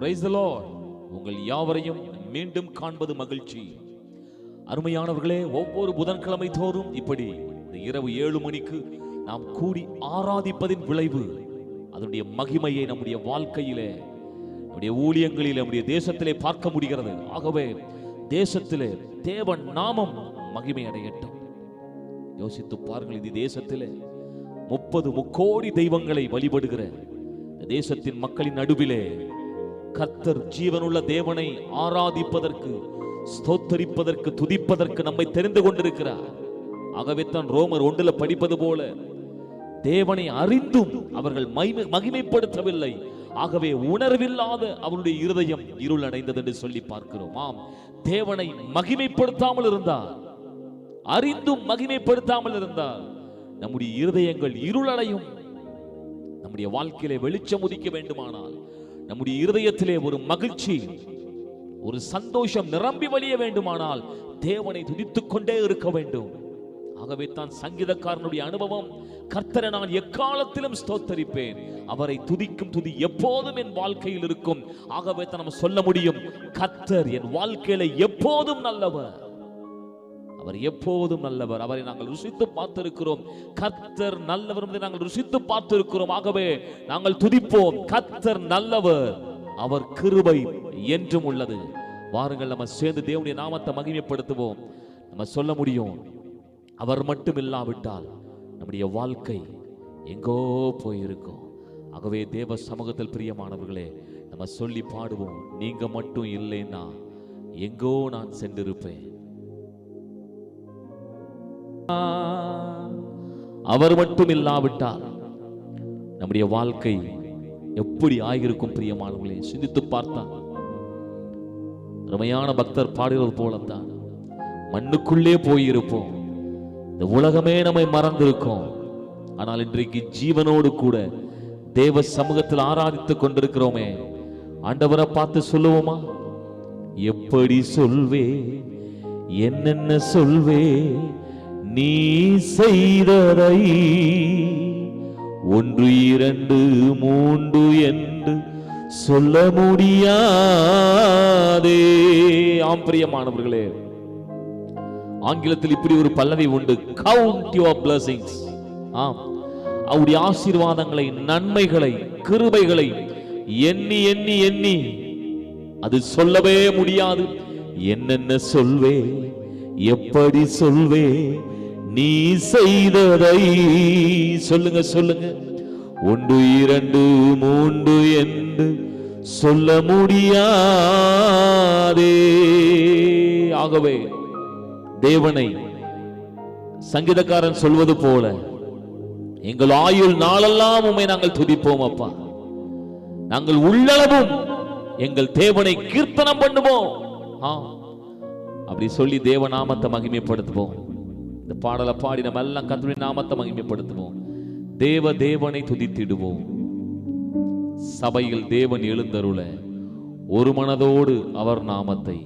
Praise the Lord. உங்கள் யாவரையும் மீண்டும் காண்பது மகிழ்ச்சி. அருமையானவர்களே, ஒவ்வொரு புதன்கிழமை தோறும் இப்படி இந்த இரவு 7 மணிக்கு நாம் கூடி ஆராதிப்பதின் விளைவு, அதனுடைய மகிமையை நம்முடைய வாழ்க்கையிலே, நம்முடைய ஊழியங்களிலே, நம்முடைய தேசத்திலே பார்க்க முடிகிறது. ஆகவே தேசத்திலே தேவன் நாமம் மகிமை அடையட்டும். யோசித்து பாருங்கள், இந்த தேசத்திலே 30 முக்கோடி தெய்வங்களை வழிபடுகிற தேசத்தின் மக்களின் நடுவிலே கர்த்தர் ஜீவனுள்ள தேவனை ஆராதிப்பதற்கு, ஸ்தோத்தரிப்பதற்கு, துதிப்பதற்கு நம்மை தெரிந்து கொண்டிருக்கிறார். ஆகவே தான் ரோமர் 1 படிப்பது போல, தேவனை அறிந்தும் அவர்கள் மகிமைப்படுத்தவில்லை, ஆகவே உணர்வில்லாத அவருடைய இருதயம் இருள் அடைந்தது என்று சொல்லி பார்க்கிறோம். ஆம், தேவனை மகிமைப்படுத்தாமல் இருந்தால், அறிந்தும் மகிமைப்படுத்தாமல் இருந்தால் நம்முடைய இருதயங்கள் இருளடையும். நம்முடைய வாழ்க்கையிலே வெளிச்சம் உதிக்க வேண்டுமானால், நம்முடைய இருதயத்திலே ஒரு மகிழ்ச்சி, ஒரு சந்தோஷம் நிரம்பி வழிய வேண்டுமானால் தேவனை துதித்துக் கொண்டே இருக்க வேண்டும். ஆகவே தான் சங்கீதக்காரனுடைய அனுபவம், கர்த்தரை நான் எக்காலத்திலும் ஸ்தோத்தரிப்பேன், அவரை துதிக்கும் துதி எப்போதும் என் வாழ்க்கையில் இருக்கும். ஆகவே தான் நம்ம சொல்ல முடியும், கர்த்தர் என் வாழ்க்கையில எப்போதும் நல்லவர், அவர் எப்போதும் நல்லவர். அவரை நாங்கள் ருசித்து பார்த்திருக்கிறோம். கர்த்தர் நல்லவர் என்பதை நாங்கள் ருசித்து பார்த்திருக்கிறோம். ஆகவே நாங்கள் துதிப்போம், கர்த்தர் நல்லவர், அவர் கிருபை என்றும் உள்ளது. வாருங்கள், நம்ம சேர்ந்து தேவனுடைய நாமத்தை மகிமைப்படுத்துவோம். நம்ம சொல்ல முடியும், அவர் மட்டும் இல்லாவிட்டால் நம்முடைய வாழ்க்கை எங்கோ போயிருக்கும். ஆகவே தேவ சமூகத்தில் பிரியமானவர்களே, நம்ம சொல்லி பாடுவோம், நீங்க மட்டும் இல்லைன்னா எங்கோ நான் சென்றிருப்பேன். அவர் மட்டும் இல்லாவிட்டால் நம்முடைய வாழ்க்கை எப்படி ஆகியிருக்கும்? பிரியமானவர்களே, சிந்தித்து பார்த்தால் அருமையான பக்தர் பாடுவது போலத்தான், மண்ணுக்குள்ளே போயிருப்போம், இந்த உலகமே நம்மை மறந்திருக்கும். ஆனால் இன்றைக்கு ஜீவனோடு கூட தேவ சமூகத்தில் ஆராதித்துக் கொண்டிருக்கிறோமே. ஆண்டவரை பார்த்து சொல்லுவோமா? எப்படி சொல்வே, என்னென்ன சொல்வே, நீ செய்ததை 1 2 3 என்று சொல்ல முடியாதே. ஆம் பிரியமானவர்களே, ஆங்கிலத்தில் இப்படி ஒரு பல்லவி உண்டு, கவுண்ட் யுவர் பிளஸிங்ஸ். ஆம், அவருடைய ஆசீர்வாதங்களை, நன்மைகளை, கிருபைகளை எண்ணி எண்ணி எண்ணி அது சொல்லவே முடியாது. என்னென்ன சொல்வே, எப்படி சொல்வே, நீ செய்ததை சொல்லுங்க சொல்லுங்க, 1 2 3 என்று சொல்ல முடியாதே. ஆகவே தேவனை சங்கீதக்காரன் சொல்வது போல, எங்கள் ஆயுள் நாளெல்லாம் உம்மை நாங்கள் துதிப்போம் அப்பா, நாங்கள் உள்ளளவும் எங்கள் தேவனை கீர்த்தனம் பண்ணுவோம். அப்படி சொல்லி தேவ நாமத்தை மகிமைப்படுத்துவோம். இந்த பாடலை பாடி நம்ம எல்லாம் கர்த்தருடைய நாமத்தை மகிமைப்படுத்துவோம். தேவனை துதித்திடுவோம். சபையில் தேவன் எழுந்தருள ஒரு மனதோடு அவர் நாமத்தை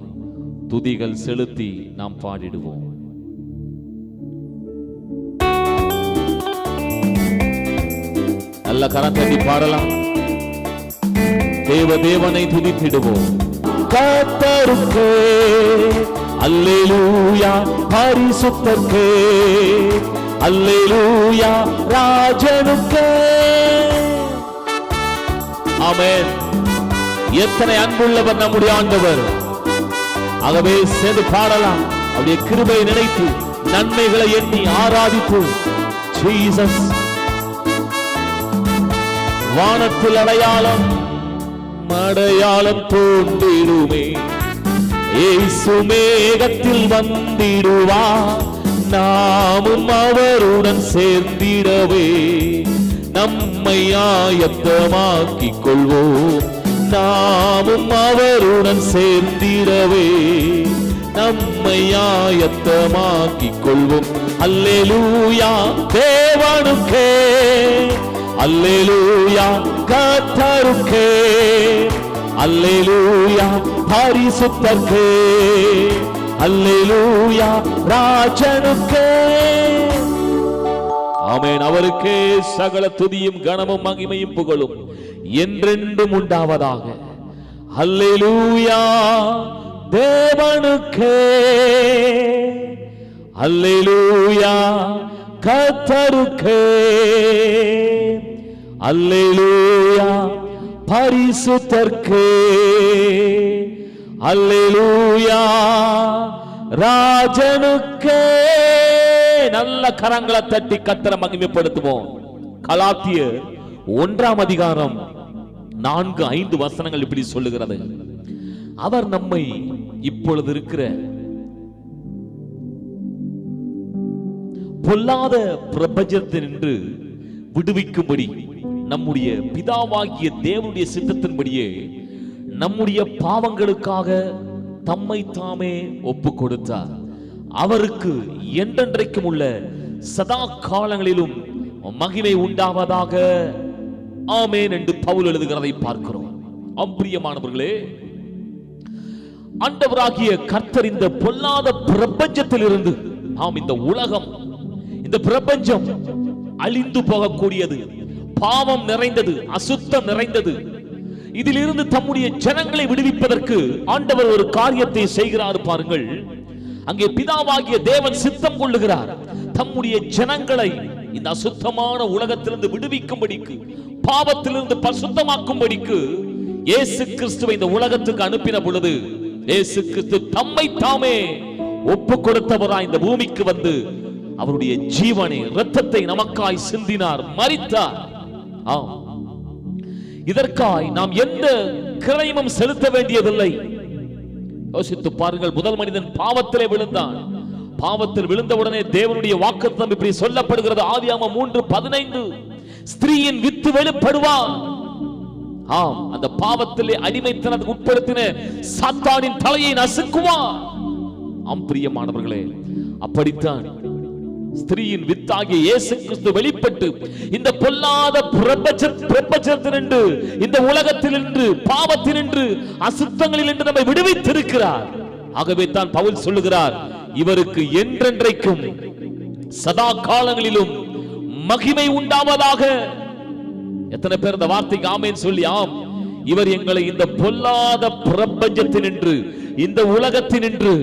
துதிகள் செலுத்தி நாம் பாடிடுவோம். நல்ல கரம் தட்டி பாடலாம். தேவனை துதித்திடுவோம். கர்த்தருக்கே அல்லேலூயா, பரிசுத்தருக்கே அல்லேலூயா, ராஜனுக்கே ஆமென். எத்தனை அன்புள்ளவர் நம்முடைய ஆண்டவர். ஆகவே சேர்ந்து பாடலாம். அவருடைய கிருபையை நினைத்து, நன்மைகளை எண்ணி ஆராதித்து, ஜீசஸ் வானத்தில் அடையாளம் தோன்றிடுமே, இயேசு மேகத்தில் வந்திடுவார், நாமும் அவருடன் சேர்ந்திடவே நம்மை ஆயத்தமாக்கிக் கொள்வோம். நாமும் அவருடன் சேர்ந்திடவே நம்மை ஆயத்தமாக்கிக் கொள்வோம். அல்லேலூயா தேவனுக்கே, அல்லேலூயா கர்த்தருக்கே, அல்லேலூயா பரிசுத்தருக்கே, அல்லேலூயா ராஜனுக்கே. ஆமென். அவருக்கே சகல துதியும் கனமும் மகிமையும் புகழும் என்றென்றும் உண்டாவதாக. அல்லேலூயா தேவனுக்கே, அல்லேலூயா கர்த்தருக்கே, அல்லேலூயா பரிசுத்தர்க்கே, அல்லேலூயா ராஜனுக்கே. நல்ல கரங்களை தட்டி கர்த்தரை மகிமைப்படுத்துவோம். கலாத்தியர் 1ஆம் அதிகாரம் 4-5 வசனங்கள் இப்படி சொல்லுகிறது. அவர் நம்மை இப்பொழுது இருக்கிற பொல்லாத பிரபஞ்சத்தினின்று விடுவிக்கும்படி நம்முடைய பிதாவாகிய தேவனுடைய சித்தத்தின்படியே நம்முடைய பாவங்களுக்காக தம்மை தாமே ஒப்பு கொடுத்தார். அவருக்கு என்றென்றைக்கும் உள்ள சதா காலங்களிலும் மகிமை உண்டாவதாக, ஆமென் என்று பவுல் எழுதுகிறதை பார்க்கிறோம். பிரியமானவர்களே, ஆண்டவராகிய கர்த்தர் இந்த பொல்லாத பிரபஞ்சத்திலிருந்து, இந்த உலகம், இந்த பிரபஞ்சம் அழிந்து போகக்கூடியது, பாவம் நிறைந்தது, அசுத்தம் நிறைந்தது. இதிலிருந்து தம்முடைய ஜனங்களை விடுவிப்பதற்கு ஆண்டவர் ஒரு காரியத்தை செய்கிறார். பாருங்கள், அங்கே பிதாவாகிய தேவன் சித்தம் கொள்ளுகிறார். தம்முடைய ஜனங்களை இந்த அசுத்தமான உலகத்திலிருந்து விடுவிக்கும்படிக்கு, பாவத்திலிருந்து பரிசுத்தமாக்கும்படிக்கு இயேசு கிறிஸ்துவை இந்த உலகத்துக்கு அனுப்பின பொழுது, இயேசு கிறிஸ்து தம்மை தாமே ஒப்பு கொடுத்தவராய் இந்த பூமிக்கு வந்து அவருடைய ஜீவனை, இரத்தத்தை நமக்காய் சிந்தினார், மரித்தார். இதற்காய் நாம் எந்த கிரயமும் செலுத்த வேண்டியதில்லை. யோசித்து பாருங்கள், முதல் மனிதன் பாவத்திலே விழுந்தான். பாவத்தில் விழுந்தவுடனே தேவனுடைய வாக்குத்தத்தம் இப்படி சொல்லப்படுகிறது. ஆதியாகமம் 3:15, ஸ்திரீயின் வித்து வெளிப்படுவார். அந்த பாவத்திலே அடிமைத்தனத்துக்கு உட்படுத்தின சாத்தானின் தலையை நசுக்குவார். பிரியமானவர்களே, அப்படித்தான் ஸ்திரீயின் வித்தாகிய இயேசு கிறிஸ்து வெளிப்பட்டு இந்த பொல்லாத பிரபஞ்சத்தினின்று, இந்த உலகத்தினின்று, பாவத்தினின்று, அசுத்தங்களினின்று நம்மை விடுவித்திருக்கிறார். ஆகவே தான் பவுல் சொல்லுகிறார், இவருக்கு என்றென்றைக்கும் சதா காலங்களிலும் மகிமை உண்டாவதாக. எத்தனை பேர் இந்த வார்த்தைக்கு ஆமென் சொல்லி, இவர் எங்களை இந்த பொல்லாத பிரபஞ்சத்தினின்று, இந்த உலகத்தினின்று,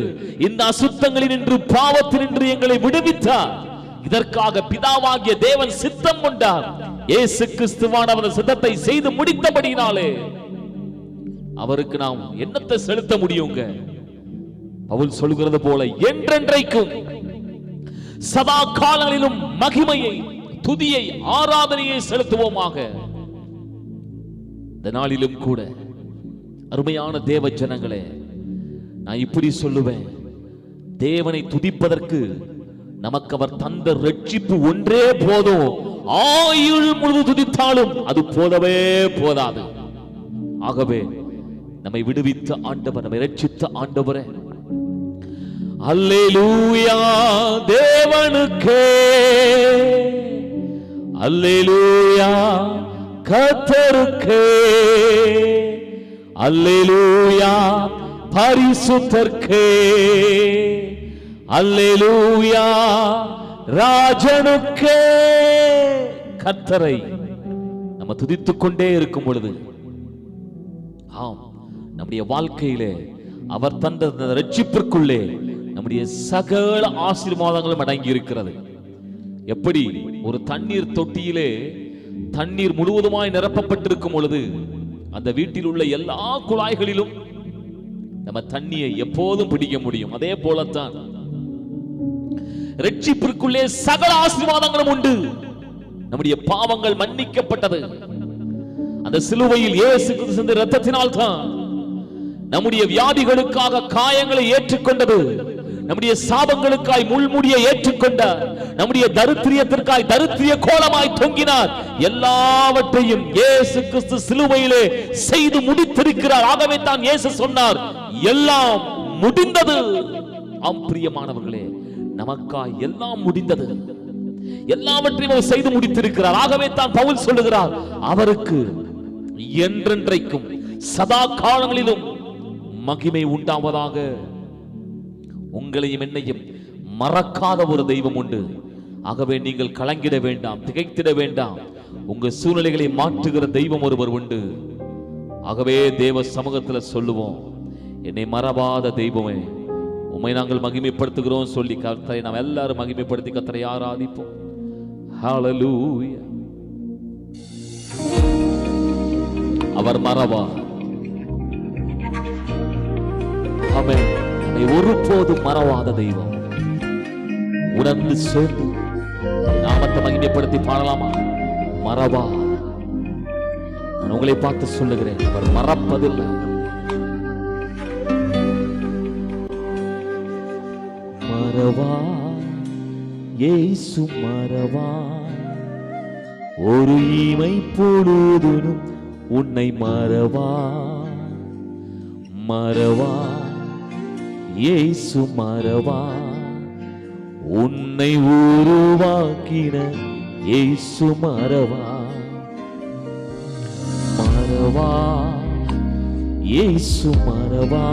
இந்த அசுத்தங்களினின்று, பாவத்தினின்று எங்களை விடுவித்தார். இதற்காக பிதாவாகிய தேவன் சித்தம் கொண்டார். இயேசு கிறிஸ்துவானவர் சித்தத்தை செய்து முடித்தபடினாலே அவருக்கு நாம் என்னத்தை செலுத்த முடியுங்க? பவுல் சொல்கிறது போல, என்றென்றைக்கும் சதா காலங்களிலும் மகிமையை, துதியை, ஆராதனையை செலுத்துவோமாக. இந்த நாளிலும் கூட அருமையான தேவ ஜனங்களே, நான் இப்படி சொல்லுவேன், தேவனை துதிப்பதற்கு நமக்கு அவர் தந்த ரட்சிப்பு ஒன்றே போதும். ஆயுள் முழுது துதித்தாலும் அது போதவே போதாது. ஆகவே நம்மை விடுவித்த ஆண்டவர், நம்மை ரட்சித்த ஆண்டவரே, அல்லேலூயா தேவனுக்கே, அல்லேலூயா கர்த்தருக்கே, அல்லேலூயா பரிசுத்தர்க்கே, அல்லேலூயா ராஜனுக்கே. கர்த்தரை நம்ம துதித்துக் கொண்டே இருக்கும் பொழுது, நம்முடைய வாழ்க்கையிலே அவர் தந்த ரட்சிப்பிற்குள்ளே நம்முடைய சகல ஆசீர்வாதங்களும் அடங்கி இருக்கிறது. எப்படி ஒரு தண்ணீர் தொட்டியிலே தண்ணீர் முழுவதுமாய் நிரப்பப்பட்டிருக்கும் பொழுது அந்த வீட்டில் உள்ள எல்லா குழாய்களிலும் நம்ம தண்ணியை எப்போதும் பிடிக்க முடியும். அதே போலத்தான் ரட்சிப்பிற்குள்ளே சகல ஆசீர்வாதங்களும் உண்டு. நம்முடைய பாவங்கள் மன்னிக்கப்பட்டது அந்த சிலுவையில் இயேசு கிறிஸ்து இரத்தத்தினால் தான். நம்முடைய வியாதிகளுக்காக காயங்களை ஏற்றுக்கொண்டது, நம்முடைய சாபங்களுக்காய் முள்முடியை ஏற்றுக்கொண்டார், நம்முடைய தரித்திரியத்திற்காய் தரித்திரிய கோலமாய் தொங்கினார். எல்லாவற்றையும் இயேசு கிறிஸ்து சிலுவையிலே செய்து முடித்திருக்கிறார். ஆகவே தான் இயேசு சொன்னார், எல்லாம் முடிந்தது. பிரியமானவர்களே, நமக்காய் எல்லாம் முடிந்தது, எல்லாவற்றையும் அவர் செய்து முடித்திருக்கிறார். ஆகவே தான் பவுல் சொல்லுகிறார், அவருக்கு என்றென்றைக்கும் சதா காலங்களிலும் மகிமை உண்டாவதாக. உங்களையும் என்னையும் மறக்காத ஒரு தெய்வம் உண்டு. ஆகவே நீங்கள் கலங்கிட வேண்டாம், திகைத்திட வேண்டாம். உங்க சூழ்நிலைகளை மாற்றுகிற தெய்வம் ஒருவர் உண்டு. ஆகவே தேவ சமூகத்தில் சொல்லுவோம், என்னை மறவாத தெய்வமே, உம்மை நாங்கள் மகிமைப்படுத்துகிறோம் சொல்லி கர்த்தரை நாம் எல்லாரும் மகிமைப்படுத்தி கர்த்தரை ஆராதிப்போம். ஹல்லேலூயா. அவர் மறவா. ஆமென். நம்மை ஒருபோதும் மறவாத தெய்வம். உணர்ந்து சேர்ந்து நாமத்தை மகிமைப்படுத்தி பாடலாமா? மறவா. நான் உங்களை பார்த்து சொல்லுகிறேன், அவர் மறப்பதில்லை. மறவா இயேசு மறவா, ஒரு ஈமை பொழுதும் உன்னை மறவா. மறவா இயேசு மறவா, உன்னை உருவாக்கின இயேசு மறவா. மறவா இயேசு மறவா,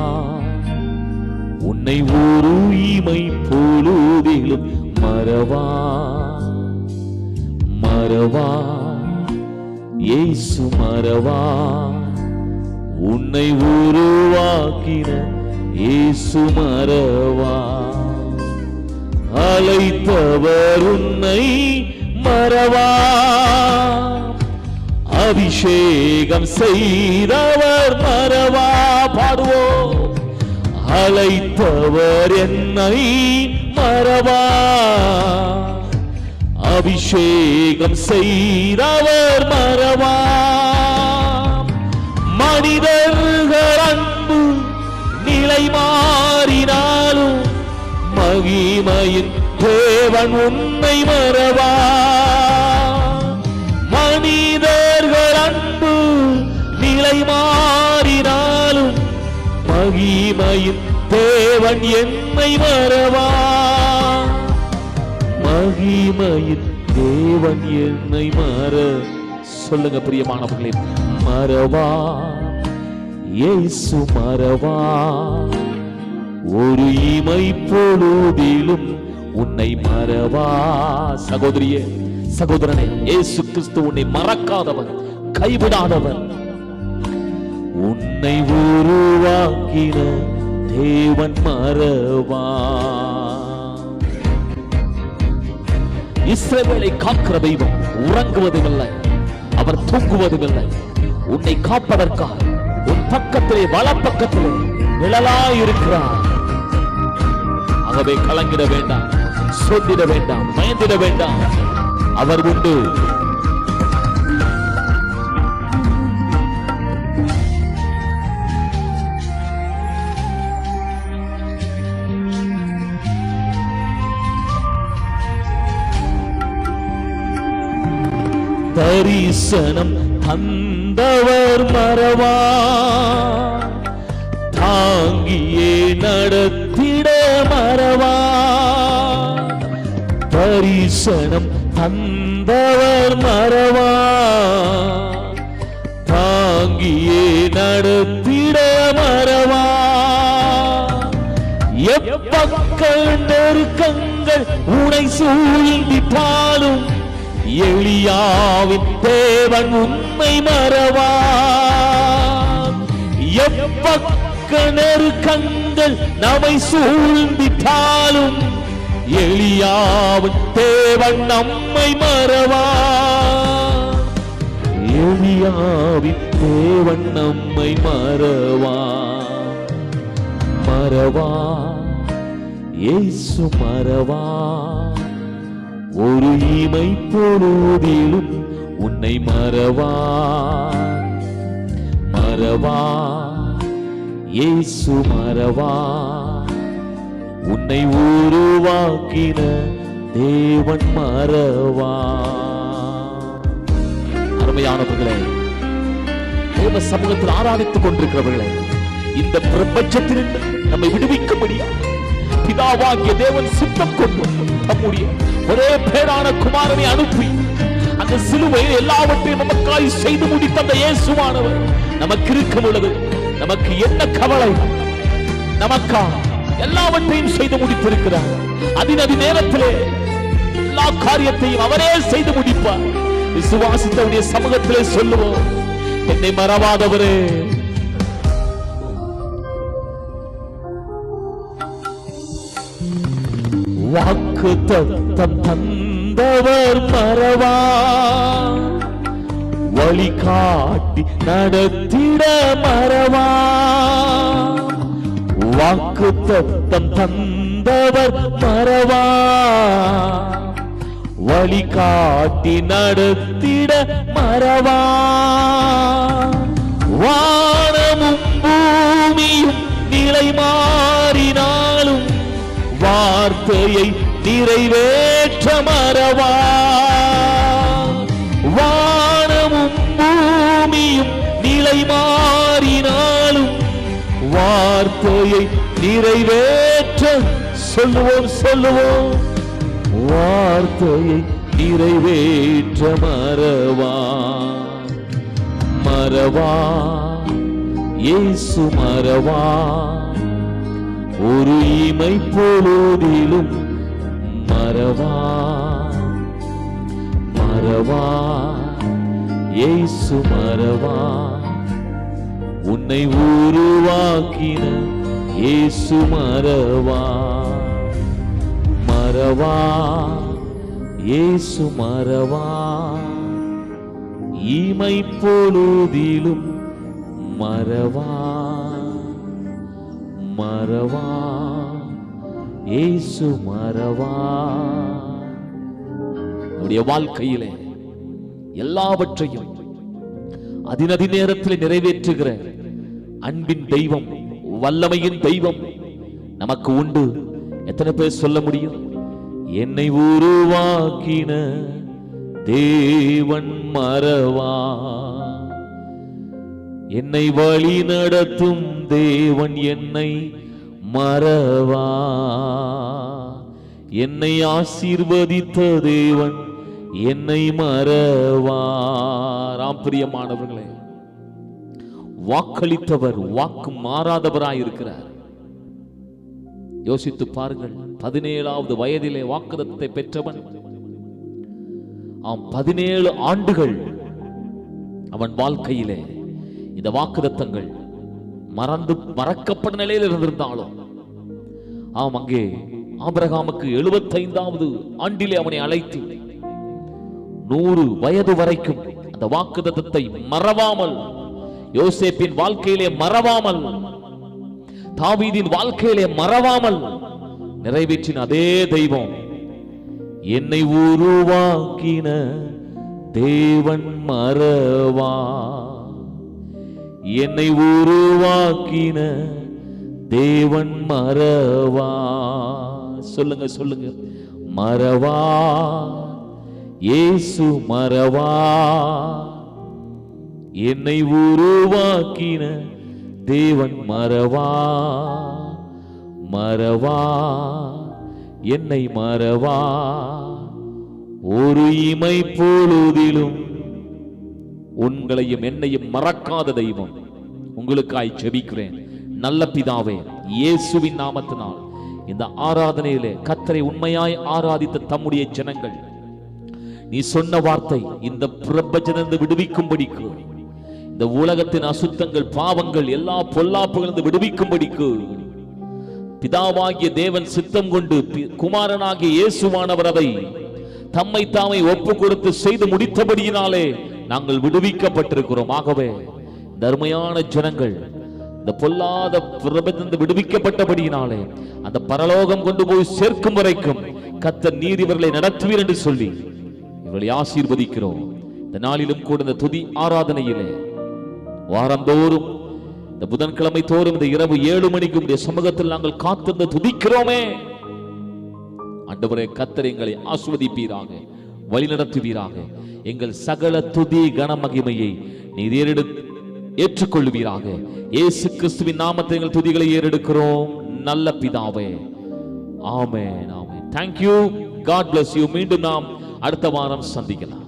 உன்னை ஒரு ஈமை பொழுதிலும் மறவா. மறவா இயேசு மறவா, உன்னை உருவாக்கின இயேசு மறவா. அழைத்தவர் உன்னை மறவா, அபிஷேகம் செய்தவர் மறவா. பாடுவோம். அழைத்தவர் என்னை மறவா, அபிஷேகம் செய்தவர் மறவா. மனிதர்கள் அன்பு நிலை மாறினாலும் மகிமையின் தேவன் உன்னை மறவா. மனிதர்கள் அன்பு நிலை மாறினாலும் மகிமையின் தேவன் என்னை மறவா. மகிமையின் தேவன் என்னை மற. சொல்லுங்க பிரியமானவர்களே, மறவா இயேசு மறவா, ஒரு இமை பொழுதிலும் உன்னை மறவா. சகோதரியே, சகோதரனே, இயேசு கிறிஸ்து உன்னை மறக்காதவர், கைவிடாதவர். உன்னை உருவாக்கின தேவன் மறவா. இஸ்ரவேலை காக்கிற தெய்வம் உறங்குவதுமில்லை, அவர் தூங்குவதுமில்லை. உன்னை காப்பதற்காக உன் பக்கத்திலே வலப்பக்கத்திலே நிழலாயிருக்கிறார். ஆகவே கலங்கிட வேண்டாம், சோர்ந்திட வேண்டாம், பயந்திட வேண்டாம். அவர் உண்டு. தரிசனம் தந்தவர் மறவா, தாங்கியே நடத்திட மறவா. தரிசனம் தந்தவர் மறவா, தாங்கியே நடத்திட மறவா. எப்பக்க நெருக்கங்கள் உனை சூழ்ந்திட்டாலும் எலியாவின் தேவன் உன்னை மறவா. எப்பக்க நெருக்கங்கள் நம்மை சூழ்ந்திட்டாலும் எலியாவின் தேவன் நம்மை மறவா. எலியாவின் தேவன் நம்மை மறவா. மறவா இயேசு மறவா, ஒரு இமை பொழுதிலும் உன்னை மறவா. மறவா இயேசு மறவா, உன்னை உருவாக்கின தேவன் மறவா. அருமையானவர்களே, தேவ சமூகத்தில் ஆராதித்துக் கொண்டிருக்கிறவர்களே, இந்த பிரபஞ்சத்தில் நம்மை விடுவிக்க முடியாது. பிதாவாகிய தேவன் சித்தம் கொண்டு நம்முடைய ஒரே பேரான குமாரனை அனுப்பி அந்த சிலுவையில் எல்லாவற்றையும் நமக்காய் செய்து முடித்த அந்த இயேசுவானவர் நமக்கு இருக்கும் பொழுது நமக்கு என்ன கவலை? நமக்கா எல்லாவற்றையும் செய்து முடித்திருக்கிறார். அதினதி நேரத்திலே எல்லா காரியத்தையும் அவரே செய்து முடிப்பார். விசுவாசித்தவருடைய சமூகத்திலே சொல்லுவோம், என்னை மறவாதவரே. வாக்கு தத்தம் தந்தவர் மறவா, வழி காட்டி நடத்திட மறவா. வாக்கு தத்தம் தந்தவர் மறவா, வழி காட்டி நடத்திட மறவா. வானமும் பூமியும் நிலை மாறினாலும் வார்த்தையை நிறைவேற்ற மறவா. வானமும் பூமியும் நிலை மாறினாலும் வார்த்தையை நிறைவேற்ற சொல்லுவோம் வார்த்தையை நிறைவேற்ற மறவா. மறவா இயேசு மறவா, ஒரு இமை பொழுதிலும் மறவா. மறவா இயேசு மறவா, உன்னை உருவாக்கின இயேசு மறவா. மறவா இயேசு மறவா, இமை பொழுதிலும் மறவா. மறவா இயேசு மறவா. நம்முடைய வாழ்க்கையிலே எல்லாவற்றையும் அதினதி நேரத்தில் நிறைவேற்றுகிற அன்பின் தெய்வம், வல்லமையின் தெய்வம் நமக்கு உண்டு. எத்தனை பேர் சொல்ல முடியும்? என்னை உருவாக்கின தேவன் மறவா, என்னை வழி நடத்தும் தேவன் என்னை மறவா, என்னை ஆசீர்வதித்த தேவன் என்னை மறவா. ராம் பிரியமானவர்களே, வாக்களித்தவர் வாக்கு மாறாதவராயிருக்கிறார். யோசித்து பாருங்கள், 17வது வயதிலே வாக்குத்தத்தத்தை பெற்றவன். 17 ஆண்டுகள் அவன் வாழ்க்கையிலே இந்த வாக்குத்தத்தங்கள் மறக்கப்பட்ட நிலையில் இருந்திருந்தாலும், அங்கே ஆபிரகாமுக்கு 75வது ஆண்டிலே அவனை அழைத்து 100 வயது வரைக்கும் அந்த வாக்குத்தத்தத்தை மறவாமல், யோசேப்பின் வாழ்க்கையிலே மறவாமல், தாவீதின் வாழ்க்கையிலே மறவாமல் நிறைவேற்றின அதே தெய்வம், என்னை உருவாக்கின தேவன் மறவா, என்னை உருவாக்கின தேவன் மறவா. சொல்லுங்க மறவா இயேசு மறவா, என்னை உருவாக்கின தேவன் மறவா. மறவா என்னை மறவா, ஒரு இமை பொழுதிலும் உங்களையும் என்னையும் மறக்காத தெய்வம். உங்களுக்காய் ஜெபிக்கிறேன். நல்ல பிதாவே, இயேசுவின் நாமத்தினால் இந்த ஆராதனையிலே கர்த்தரை உண்மையாய் ஆராதித்த தம்முடைய ஜனங்கள், நீ சொன்ன வார்த்தை இந்த பிரபஞ்சத்திலிருந்து விடுவிக்கும்படிக்கு, இந்த உலகத்தின் அசுத்தங்கள், பாவங்கள், எல்லா பொல்லாப்புகளிலிருந்து விடுவிக்கும்படிக்கு பிதாவாகிய தேவன் சித்தம் கொண்டு குமாரனாகிய இயேசுவானவர் அதை தம்மை தாமை ஒப்பு கொடுத்து செய்து முடித்தபடியினாலே நாங்கள் விடுவிக்கப்பட்டிருக்கிறோம். ஆகவே தர்மையான ஜனங்கள் இந்த பொல்லாத பிரபஞ்சத்திலிருந்து விடுவிக்கப்பட்டபடியினாலே அந்த பரலோகம் கொண்டு போய் சேர்க்கும் வரைக்கும் கர்த்தர் நீர் இவர்களை நடத்துவீர் என்று சொல்லி இவர்களை ஆசீர்வதிக்கிறோம். இந்த நாளிலும் கூட இந்த துதி ஆராதனையிலே வாரந்தோறும் இந்த புதன்கிழமை தோறும் இந்த இரவு 7 மணிக்கு உடைய சமூகத்தில் நாங்கள் காத்திருந்து துதிக்கிறோமே. ஆண்டவரே, கர்த்தர் எங்களை ஆசீர்வதிப்பீராக, வழிநடத்துவீராக. எங்கள் சகல துதி கன மகிமையை நீர் ஏற்றுக்கொள்வீராக. இயேசு கிறிஸ்துவின் நாமத்தில் எங்கள் துதிகளை ஏறெடுக்கிறோம் நல்ல பிதாவே. ஆமென், ஆமென். Thank you. God bless you. மீண்டும் நாம் அடுத்த வாரம் சந்திக்கலாம்.